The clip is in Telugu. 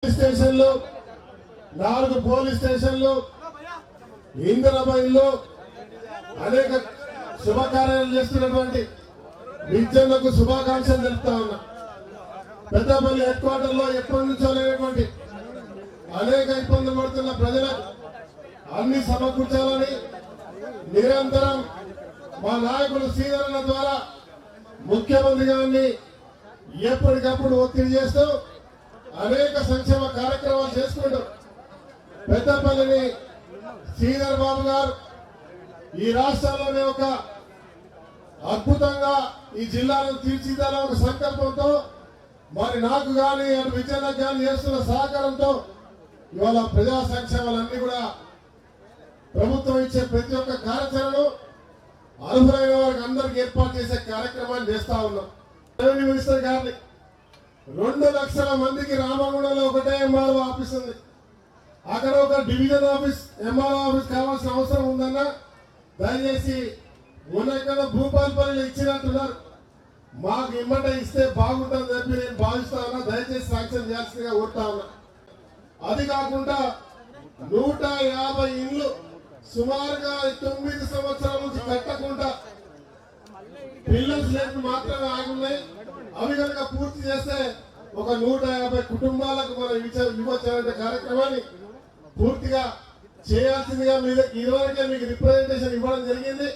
స్టేషన్లు 4 పోలీస్ స్టేషన్లు ఇంద్రమైన్లో అనేక శుభకార్యాలు చేస్తున్నటువంటి విద్యార్థులకు శుభాకాంక్షలు తెలుపుతా ఉన్నా. పెద్దపల్లి హెడ్ క్వార్టర్ లో ఎప్పటి నుంచో లేనటువంటి అనేక ఇబ్బందులు పడుతున్న ప్రజలకు అన్ని సమకూర్చాలని నిరంతరం మా నాయకులు శ్రీధరన్న ద్వారా ముఖ్యమంత్రి గారిని ఎప్పటికప్పుడు ఒత్తిడి చేస్తూ అనేక సంక్షేమ కార్యక్రమాలు చేసుకుంటూ పెద్దపల్లిని శ్రీధర్ బాబు గారు ఈ రాష్ట్రంలోనే ఒక అద్భుతంగా ఈ జిల్లాను తీర్చిదిద్దాలని ఒక సంకల్పంతో మరి నాకు కానీ అటు విజయనగర్ కానీ చేస్తున్న సహకారంతో ఇవాళ ప్రజా సంక్షేమాలన్నీ కూడా ప్రభుత్వం ఇచ్చే ప్రతి ఒక్క కార్యాచరణను అర్హులైన వారికి అందరికి ఏర్పాటు చేసే కార్యక్రమాన్ని చేస్తా ఉన్నాం. రెవెన్యూ మినిస్టర్ గారిని 2 లక్షల మందికి రామగుండంలో ఒకటే ఎంఆర్ఓ ఆఫీస్ ఉంది. అక్కడ ఒక డివిజన్ ఆఫీస్ ఎంఆర్ఓ ఆఫీస్ కావాల్సిన అవసరం ఉందన్నా దయచేసి మొన్న భూపాలపల్లిలో ఇచ్చినట్టున్నారు, మాకు ఇమ్మట ఇస్తే బాగుంటుందని చెప్పి నేను భావిస్తా ఉన్నా. దయచేసి శాంక్షన్ చేయాల్సిందిగా కోరుతా ఉన్నా. అది కాకుండా 150 ఇండ్లు సుమారుగా 9 సంవత్సరాల నుంచి కట్టకుండా పిల్లర్స్ లేని మాత్రమే ఆగున్నాయి. అవి కనుక పూర్తి చేస్తే ఒక 150 కుటుంబాలకు మనం ఇవ్వచ్చే కార్యక్రమాన్ని పూర్తిగా చేయాల్సిందిగా ఇదివరకే మీకు రిప్రజెంటేషన్ ఇవ్వడం జరిగింది.